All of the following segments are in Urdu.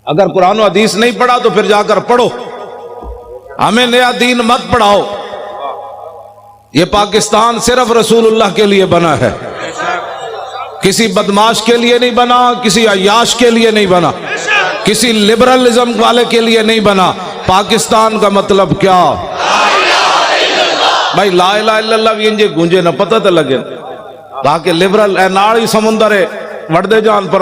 اگر قرآن و حدیث نہیں پڑھا تو پھر جا کر پڑھو، ہمیں نیا دین مت پڑھاؤ۔ یہ پاکستان صرف رسول اللہ کے لیے بنا ہے، کسی بدماش کے لیے نہیں بنا، کسی عیاش کے لیے نہیں بنا، کسی لبرلزم والے کے لیے نہیں بنا۔ پاکستان کا مطلب کیا؟ بھائی لا الہ الا اللہ بھی انجے گونجے نہ پتہ تو لگے باقی لبرل اے ناڑی سمندر ہے وڑ دے جان پر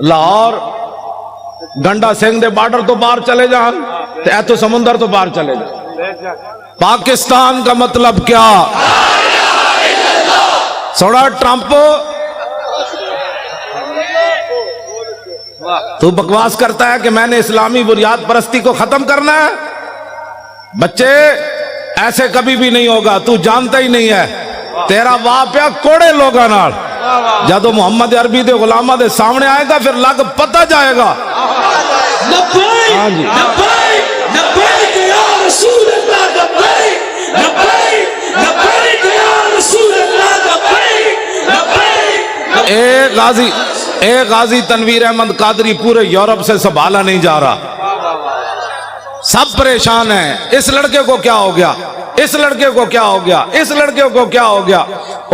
لاہور گنڈا سنگھ دے بارڈر تو باہر چلے جان اے تو سمندر تو باہر چلے جان۔ پاکستان کا مطلب کیا؟ سوڑا ٹرمپ تو بکواس کرتا ہے کہ میں نے اسلامی بنیاد پرستی کو ختم کرنا ہے۔ بچے ایسے کبھی بھی نہیں ہوگا، تو جانتا ہی نہیں ہے، تیرا واپیا کوڑے لوگا نال جدو محمد عربی دے غلامہ دے سامنے آئے گا پھر لگ پتہ جائے گا۔ لبیک لبیک لبیک یا رسول اللہ، لبیک لبیک لبیک یا رسول اللہ، لبیک لبیک۔ ایک غازی تنویر احمد قادری پورے یورپ سے سنبھالا نہیں جا رہا، سب پریشان ہیں۔ اس لڑکے کو کیا ہو گیا، اس لڑکے کو کیا ہو گیا، اس لڑکے کو کیا ہو گیا،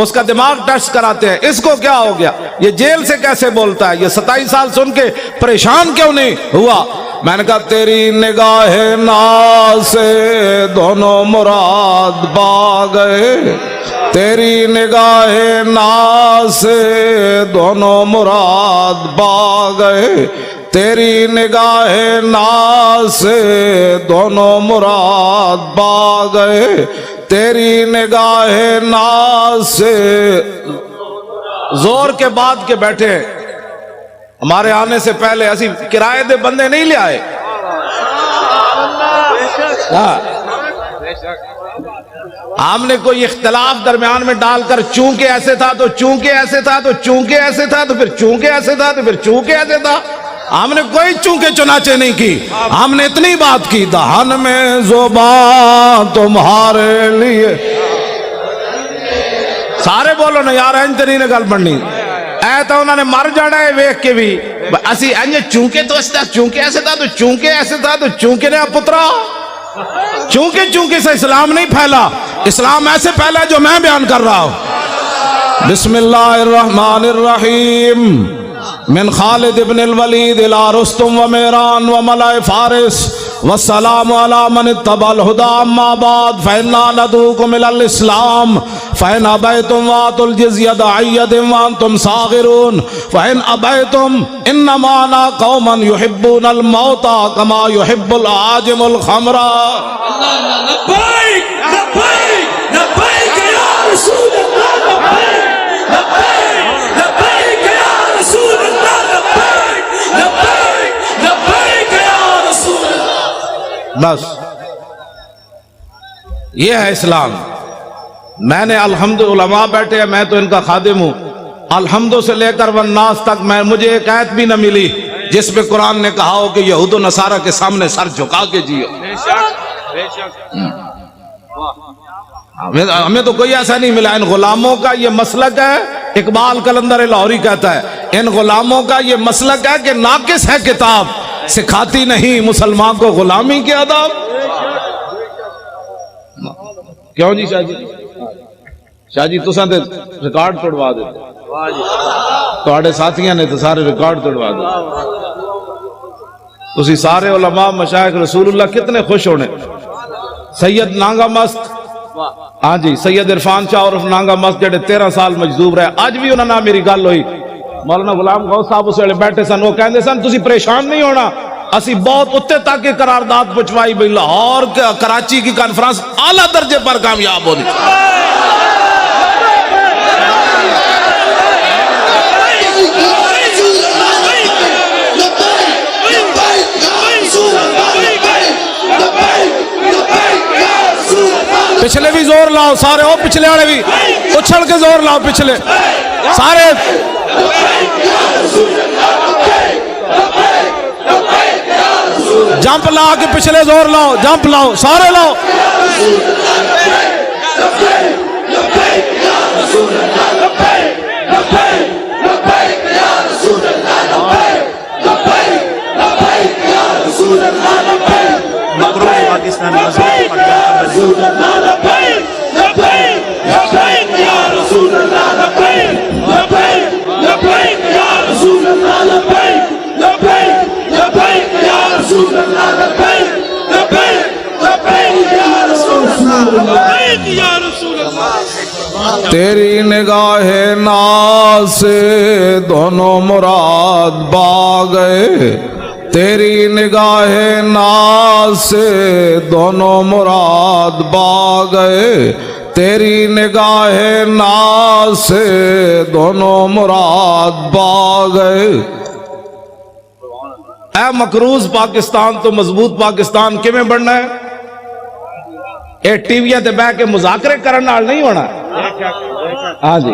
اس کا دماغ ٹیسٹ کراتے ہیں، اس کو کیا ہو گیا، یہ جیل سے کیسے بولتا ہے، یہ 27 سال سن کے پریشان کیوں نہیں ہوا؟ میں نے کہا تیری نگاہ ناز سے دونوں مراد پا گئے، تیری نگاہ ناز سے دونوں مراد پا گئے، تیری نگاہ ناز سے دونوں مراد پا گئے، تیری نگاہ ناز سے۔ زور کے بعد کے بیٹھے ہمارے آنے سے پہلے اسی کرائے دے بندے نہیں لے آئے، ہم نے کوئی اختلاف درمیان میں ڈال کر چونکہ ایسے تھا تو چونکہ ایسے تھا تو چونکہ ایسے تھا تو پھر چونکہ ایسے تھا تو پھر چونکہ ایسے تھا، ہم نے کوئی چونکہ چنانچہ نہیں کی، ہم نے اتنی بات کی دہن میں زبان تمہارے لیے۔ سارے بولو نا یار انج تے نہیں گل بننی، اے تو انہوں نے مر جانا ہے ویکھ کے بھی اسی انج چونکہ تو اس طرح چونکہ ایسے تھا تو چونکہ ایسے تھا تو چونکہ نے پترا چونکہ چونکہ سے اسلام نہیں پھیلا، اسلام ایسے پھیلا جو میں بیان کر رہا ہوں۔ بسم اللہ الرحمن الرحیم، من خالد ابن الولید الى رستم و میران و ملائے فارس والسلام علی من اتبع الہدا، اما بعد فإنا ندعوکم الی الاسلام فإن ابیتم وآتوا الجزیۃ عن ید وانتم صاغرون فإن ابیتم انما انا قوما یحبون الموت کما یحب العاجم الخمر۔ لبیک لبیک لبیک یا رسول اللہ، لبیک لبیک لبیک یا رسول اللہ، لبیک لبیک لبیک یا رسول اللہ۔ بس یہ ہے اسلام۔ میں نے الحمد علماء بیٹھے ہیں، میں تو ان کا خادم ہوں، الحمد سے لے کر والناس تک مجھے ایک آیت بھی نہ ملی جس پہ قرآن نے کہا ہو کہ یہود و نصارہ کے سامنے سر جھکا کے جیو۔ ہمیں تو کوئی ایسا نہیں ملا۔ ان غلاموں کا یہ مسلک ہے، اقبال قلندر لاہوری کہتا ہے ان غلاموں کا یہ مسلک ہے کہ ناقص ہے کتاب، سکھاتی نہیں مسلمان کو غلامی کے آداب۔ کیوں جی شاہ جی تساں تے ریکارڈ توڑوا دیتے، تواڈے ساتھیاں نے تو سارے ریکارڈ توڑوا دیتے۔ تسی سارے علماء مشائخ رسول اللہ کتنے خوش ہونے۔ سید نانگا مست، ہاں جی سید عرفان شاہ عرف نانگا مست جڑے 13 سال مجذوب رہے، اج بھی انہاں نال میری گل ہوئی، مولانا غلام غوث صاحب اس ویلے بیٹھے سن، وہ کہندے سن تسی پریشان نہیں ہونا، اسی بہت اتنے تک قرارداد پہنچوائی بھئی لاہور کراچی کی کانفرنس اعلیٰ درجے پر کامیاب ہونی۔ پچھلے بھی زور لاؤ سارے، او پچھلے والے بھی اچھل کے زور لاؤ، پچھلے سارے جمپ لا کے پچھلے زور لاؤ، جمپ لاؤ سارے لاؤ۔ تیری نگاہ ناز سے دونوں مراد با گئے، تیری نگاہ ناز سے دونوں مراد با گئے، تیری نگاہ ناز سے دونوں مراد با گئے۔ اے مقروض پاکستان تو مضبوط پاکستان کیویں بننا ہے؟ اے ٹی ویاں تے بہ کے مذاکرے کرن نال نہیں ہونا۔ ہاں جی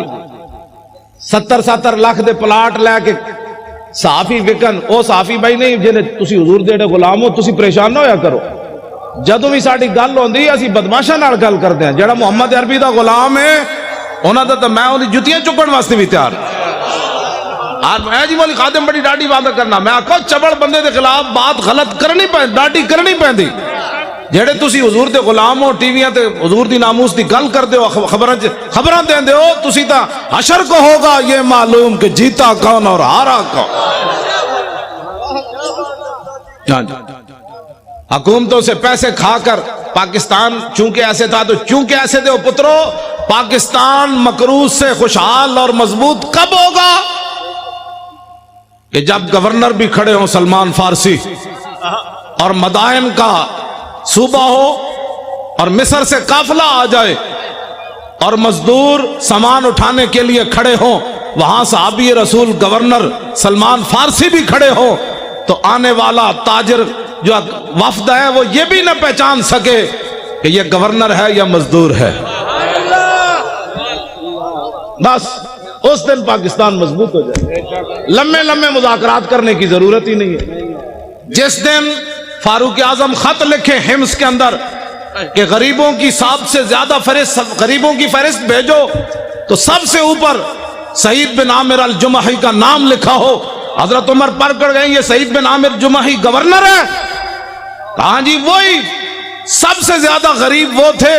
70 لاکھ دے پلاٹ لے کے صحافی وکن، او صحافی بھائی نہیں جنہیں تسی حضور دے غلام ہو، تسی پریشان نہ ہویا کرو۔ جدوں بھی ساڈی گل ہوندی اسی بدماشاں نال گل کردے ہیں، جڑا محمد عربی دا غلام ہے انہاں دا تے میں اودی جُتیاں چکن واسطے بھی تیار اور میں جی مولی خادم بڑی ڈاڈی بات کرنا، میں آکھو چبڑ بندے دے خلاف بات غلط کرنی پہندی، ڈاڈی کرنی پہندی۔ جڑے تسی حضور دے غلام ہو، ٹی ویاں تے حضور دی ناموس دی گل کردے ہو، خبراں دیندے ہو، تسی تا حشر کو ہوگا یہ معلوم کہ جیتا کون اور ہارا کون۔ حکومتوں سے پیسے کھا کر پاکستان چونکہ ایسے تھا تو چونکہ ایسے تھے پترو، پاکستان مقروض سے خوشحال اور مضبوط کب ہوگا؟ کہ جب گورنر بھی کھڑے ہوں سلمان فارسی، اور مدائن کا صوبہ ہو، اور مصر سے قافلہ آ جائے، اور مزدور سامان اٹھانے کے لیے کھڑے ہوں، وہاں صحابی رسول گورنر سلمان فارسی بھی کھڑے ہوں، تو آنے والا تاجر جو وفد ہے وہ یہ بھی نہ پہچان سکے کہ یہ گورنر ہے یا مزدور ہے۔ بس اس دن پاکستان مضبوط ہو جائے، لمبے لمبے مذاکرات کرنے کی ضرورت ہی نہیں ہے۔ جس دن فاروق اعظم خط لکھے حمص کے اندر کہ غریبوں کی سب سے زیادہ غریبوں کی فہرست بھیجو، تو سب سے اوپر سعید بن عامر الجمحی کا نام لکھا ہو، حضرت عمر پر کر گئے یہ سعید بن عامر جمحی گورنر ہے؟ کہاں جی وہی سب سے زیادہ غریب وہ تھے۔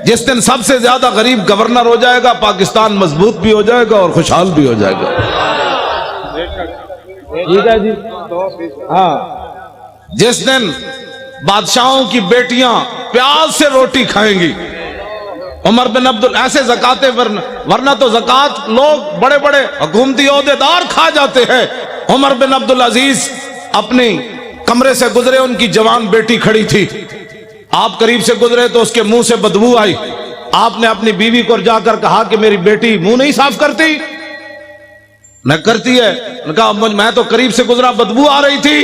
جس دن سب سے زیادہ غریب گورنر ہو جائے گا، پاکستان مضبوط بھی ہو جائے گا اور خوشحال بھی ہو جائے گا۔ ٹھیک ہے جی ہاں، جس دن بادشاہوں کی بیٹیاں پیاز سے روٹی کھائیں گی، عمر بن ایسے زکاتے ورنہ تو زکات لوگ بڑے بڑے حکومتی عہدیدار کھا جاتے ہیں۔ عمر بن عبدالعزیز اپنی کمرے سے گزرے، ان کی جوان بیٹی کھڑی تھی، آپ قریب سے گزرے تو اس کے منہ سے بدبو آئی۔ آپ نے اپنی بیوی کو جا کر کہا کہ میری بیٹی منہ نہیں صاف کرتی؟ نہ کرتی ہے۔ نے کہا میں تو قریب سے گزرا، بدبو آ رہی تھی۔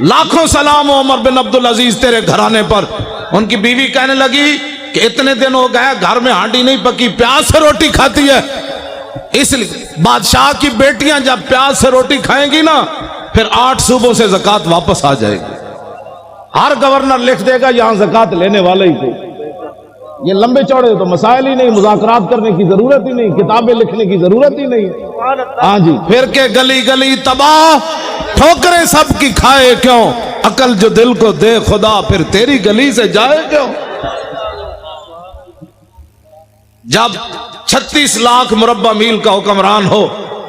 لاکھوں سلام ہو عمر بن عبدالعزیز تیرے گھرانے پر۔ ان کی بیوی کہنے لگی کہ اتنے دن ہو گئے گھر میں ہانڈی نہیں پکی، پیاز سے روٹی کھاتی ہے۔ اس لیے بادشاہ کی بیٹیاں جب پیاز سے روٹی کھائیں گی نا، پھر 8 صوبوں سے زکات واپس آ جائے گی۔ ہر گورنر لکھ دے گا یہاں زکات لینے والے ہی تھے۔ یہ لمبے چوڑے تو مسائل ہی نہیں، مذاکرات کرنے کی ضرورت ہی نہیں، کتابیں لکھنے کی ضرورت ہی نہیں۔ ہاں جی پھر کے گلی گلی تباہ، ٹھوکریں سب کی کھائے کیوں، عقل جو دل کو دے خدا پھر تیری گلی سے جائے کیوں۔ جب 36 لاکھ مربع میل کا حکمران ہو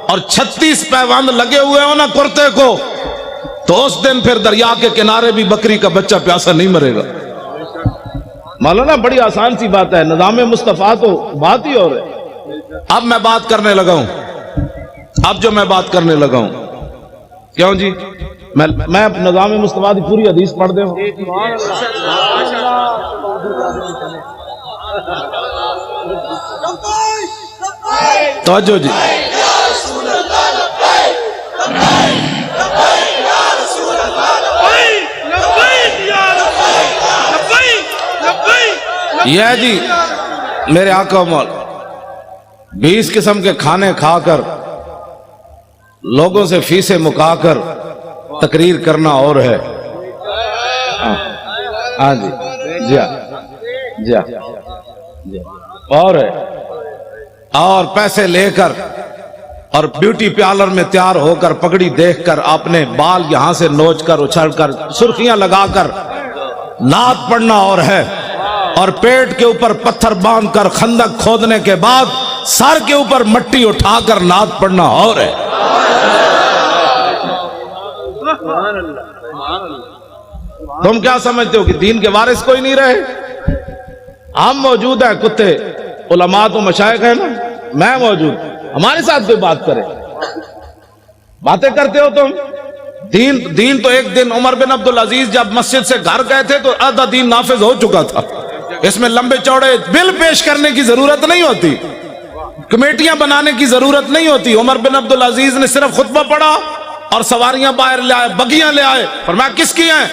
اور 36 پیوند لگے ہوئے ہو نا کرتے کو، تو اس دن پھر دریا کے کنارے بھی بکری کا بچہ پیاسا نہیں مرے گا۔ مولانا بڑی آسان سی بات ہے، نظام مصطفیٰ تو بات ہی اور ہے۔ اب میں بات کرنے لگا ہوں، اب جو میں بات کرنے لگا ہوں، کیوں جی میں نظام مصطفیٰ کی پوری حدیث پڑھ دے ہوں۔ توجہ جی، یہ جی میرے آقا مولا 20 قسم کے کھانے کھا کر لوگوں سے فیسیں مکا کر تقریر کرنا اور ہے۔ ہاں جی جی جی اور ہے، اور پیسے لے کر اور بیوٹی پارلر میں تیار ہو کر پگڑی دیکھ کر اپنے بال یہاں سے نوچ کر اچھل کر سرخیاں لگا کر نعت پڑھنا اور ہے، اور پیٹ کے اوپر پتھر باندھ کر خندق کھودنے کے بعد سر کے اوپر مٹی اٹھا کر نعت پڑھنا اور ہے۔ تم کیا سمجھتے ہو کہ دین کے وارث کوئی نہیں رہے؟ ہم موجود ہیں کتے، علماء تو مشائخ ہیں نا، میں موجود، ہمارے ساتھ کوئی بات کرے، باتیں کرتے ہو تم۔ دین تو ایک دن عمر بن عبدالعزیز جب مسجد سے گھر گئے تھے تو آدھا دین نافذ ہو چکا تھا، اس میں لمبے چوڑے بل پیش کرنے کی ضرورت نہیں ہوتی، کمیٹیاں بنانے کی ضرورت نہیں ہوتی۔ عمر بن عبدالعزیز نے صرف خطبہ پڑھا اور سواریاں باہر لے آئے، بگیاں لے آئے، فرمایا کس کی ہیں؟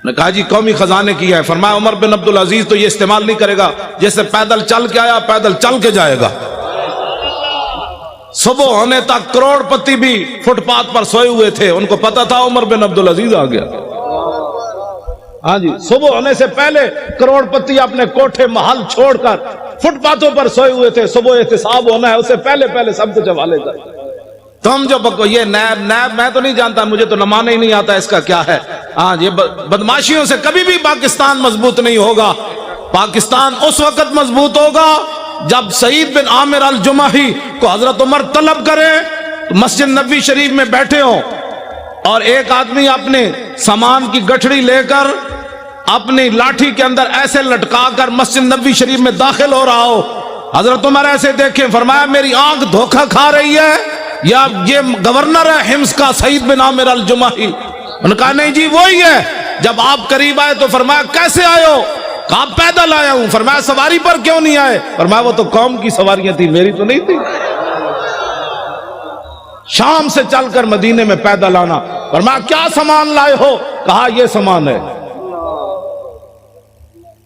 نے کہا جی قومی خزانے کی ہے۔ فرمایا عمر بن عبدالعزیز تو یہ استعمال نہیں کرے گا، جیسے پیدل چل کے آیا پیدل چل کے جائے گا۔ صبح ہونے تک کروڑ پتی بھی فٹ پاتھ پر سوئے ہوئے تھے، ان کو پتا تھا عمر بن عبدالعزیز آ گیا۔ ہاں جی، صبح ہونے سے پہلے کروڑ پتی اپنے کوٹھے محل چھوڑ کر فٹ پاتھوں پر سوئے ہوئے تھے، صبح احتساب ہونا ہے، اس سے پہلے سب کچھ حوالے کر۔ تم جو یہ نیب میں تو نہیں جانتا، مجھے تو نمانا ہی نہیں آتا اس کا کیا ہے۔ ہاں یہ بدماشیوں سے کبھی بھی پاکستان مضبوط نہیں ہوگا۔ پاکستان اس وقت مضبوط ہوگا جب سعید بن عامر الجمحی کو حضرت عمر طلب کرے، مسجد نبوی شریف میں بیٹھے ہوں اور ایک آدمی اپنے سامان کی گٹھڑی لے کر اپنی لاٹھی کے اندر ایسے لٹکا کر مسجد نبوی شریف میں داخل ہو رہا ہو، حضرت عمر ایسے دیکھیں، فرمایا میری آنکھ دھوکہ کھا رہی ہے یا یہ گورنر ہے حمص کا سعید بن عامر الجمحی؟ انہوں نے کہا نہیں جی وہی ہے۔ جب آپ قریب آئے تو فرمایا کیسے آئے ہو؟ کہا پیدل آیا ہوں۔ فرمایا سواری پر کیوں نہیں آئے؟ فرمایا وہ تو قوم کی سواریاں تھی، میری تو نہیں تھی۔ شام سے چل کر مدینے میں پیدل آنا۔ فرمایا کیا سامان لائے ہو؟ کہا یہ سامان ہے۔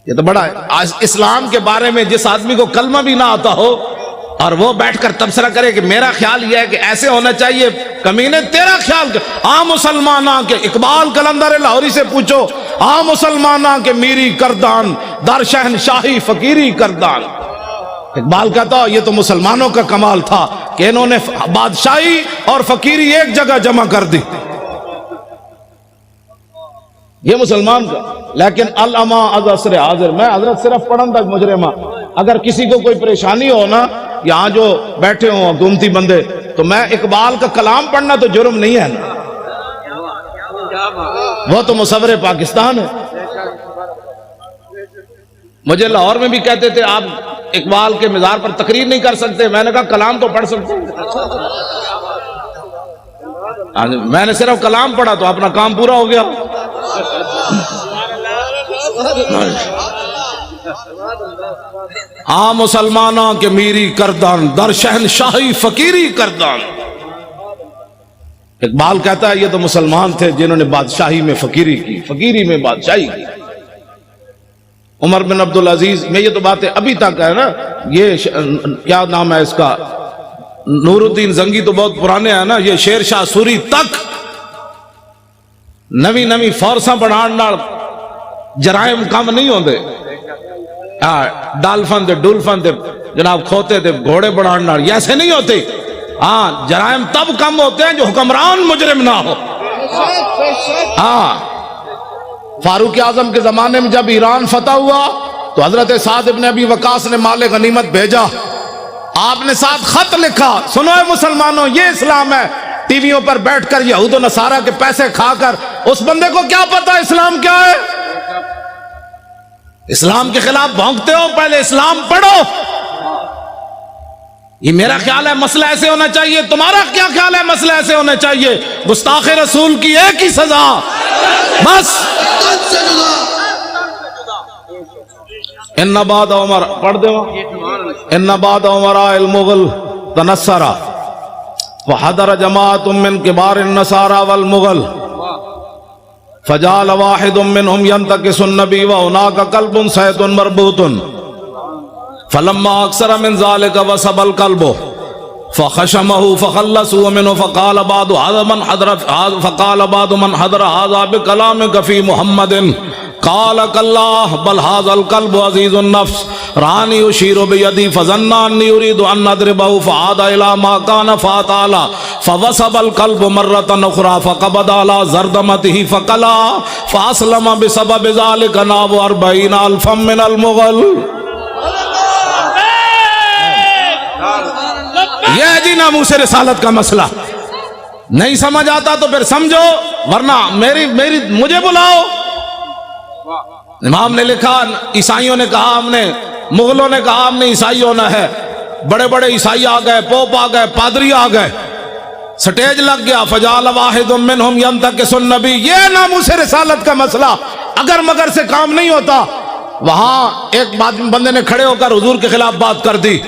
یہ تو بڑا ہے۔ آج اسلام کے بارے میں جس آدمی کو کلمہ بھی نہ آتا ہو اور وہ بیٹھ کر تبصرہ کرے کہ میرا خیال یہ ہے کہ ایسے ہونا چاہیے، کمینے تیرا خیال عام مسلمانہ کے اقبال قلندر لاہوری سے پوچھو، عام مسلمانہ کے میری کردان در شہنشاہی فقیری کردان۔ اقبال کہتا یہ تو مسلمانوں کا کمال تھا کہ انہوں نے بادشاہی اور فقیری ایک جگہ جمع کر دی، یہ مسلمان کا۔ لیکن العما از عصر حاضر، میں حضرت صرف پڑھن تک مجرمہ، اگر کسی کو کوئی پریشانی ہو نا، یہاں جو بیٹھے ہوں حکومتی بندے، تو میں اقبال کا کلام پڑھنا تو جرم نہیں ہے نا، وہ تو مصور پاکستان ہے۔ مجھے لاہور میں بھی کہتے تھے آپ اقبال کے مزار پر تقریر نہیں کر سکتے، میں نے کہا کلام تو پڑھ سکتے ہیں۔ میں نے صرف کلام پڑھا تو اپنا کام پورا ہو گیا۔ ہاں مسلمانوں کے میری کردان در شہنشاہی فقیری کردان۔ اقبال کہتا ہے یہ تو مسلمان تھے جنہوں نے بادشاہی میں فقیری کی، فقیری میں بادشاہی کی۔ عمر بن عبدالعزیز میں یہ تو باتیں ابھی تک ہے نا، یہ کیا نام ہے اس کا، نور الدین زنگی تو بہت پرانے ہیں نا، یہ شیر شاہ سوری تک نوی فورساں بڑھان نال جرائم کم نہیں ہوندے۔ ڈالفن دے ڈولفن دے جناب کھوتے دے گھوڑے بڑھان نال یہ ایسے نہیں ہوتے۔ ہاں جرائم تب کم ہوتے ہیں جو حکمران مجرم نہ ہو۔ ہاں فاروق اعظم کے زمانے میں جب ایران فتح ہوا تو حضرت سعد ابن ابی وقاص نے مال غنیمت بھیجا، آپ نے ساتھ خط لکھا، سنو اے مسلمانوں یہ اسلام ہے۔ ٹی ویوں پر بیٹھ کر یہود و نصارہ کے پیسے کھا کر اس بندے کو کیا پتا اسلام کیا ہے؟ اسلام کے خلاف بھونکتے ہو، پہلے اسلام پڑھو۔ یہ میرا خیال ہے مسئلہ ایسے ہونا چاہیے، تمہارا کیا خیال ہے مسئلہ ایسے ہونا چاہیے؟ گستاخ رسول کی ایک ہی سزا، بس۔ ان بعد عمر پڑھ دے ان بعد عمراء المغل تنصرا وحضر جماعت من کبار النصارى والمغل فجعل واحد منهم ينتكس النبي وهناك كلب صيد مربوط فلما اكثر من ذلك وسب الكلب فخشمه فخلصوا منه فقال بعض من حضر هذا بكلامك في محمد قال كالله بل هذا الكلب عزيز النفس راني يشير بيدي فظن اني اريد ان اضربه فعاد الى ما كان فاتعالى فوسب الكلب مرة اخرى فقبض على زردمته فقلا فاسلم بسبب ذلك نحو 40,000 من المغل۔ یہ ہے جی ناموس رسالت کا مسئلہ۔ نہیں سمجھ آتا تو پھر سمجھو، ورنہ مجھے بلاؤ، امام نے لکھا عیسائیوں نے کہا ہم نے، مغلوں نے کہا ہم نے عیسائی ہونا ہے، بڑے بڑے عیسائی آ گئے، پوپ آ گئے، پادری آ گئے، سٹیج لگ گیا، فجعل واحد منہم ینتکس النبی، یہ ناموس رسالت کا مسئلہ اگر مگر سے کام نہیں ہوتا۔ وہاں ایک بندے نے کھڑے ہو کر حضور کے خلاف بات کر دی،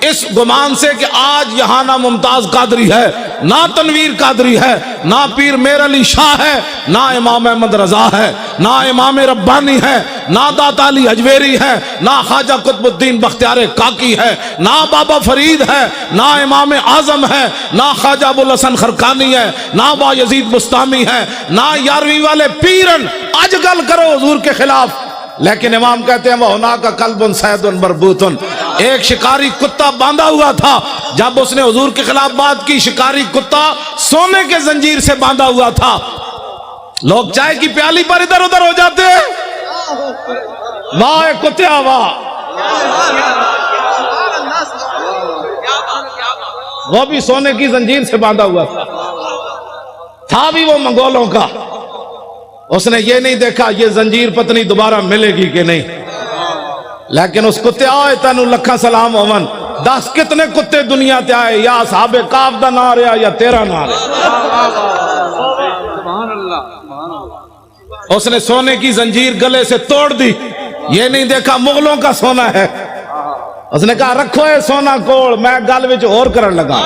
اس گمان سے کہ آج یہاں نہ ممتاز قادری ہے، نہ تنویر قادری ہے، نہ پیر میر علی شاہ ہے، نہ امام احمد رضا ہے، نہ امام ربانی ہے، نہ داتا علی اجویری ہے، نہ خواجہ قطب الدین بختیار کاکی ہے، نہ بابا فرید ہے، نہ امام اعظم ہے، نہ خواجہ ابوالحسن خرقانی ہے، نہ با یزید بستامی ہے، نہ یارویں والے پیرن اج گل کرو حضور کے خلاف۔ لیکن امام کہتے ہیں وَهُنَاكَ كَلْبٌ صَيْدٌ مَرْبُوطٌ، ایک شکاری کتا باندھا ہوا تھا، جب اس نے حضور کے خلاف بات کی، شکاری کتا سونے کے زنجیر سے باندھا ہوا تھا۔ لوگ چائے کی پیالی پر ادھر ادھر ہو جاتے ہیں، واہ کتیا واہ، وہ بھی سونے کی زنجیر سے باندھا ہوا تھا بھی وہ منگولوں کا۔ اس نے یہ نہیں دیکھا یہ زنجیر پتنی دوبارہ ملے گی کہ نہیں، لیکن اس کتے آئے تینو لکھا سلام ہومن، 10 کتنے کتے دنیا تے آئے، یا اصحاب کاف دا نہ رہا یا تیرا نہ رہا۔ اس نے سونے کی زنجیر گلے سے توڑ دی، یہ نہیں دیکھا مغلوں کا سونا ہے۔ اس نے کہا رکھو اے سونا کوڑ، میں گل وچ اور کرن لگا۔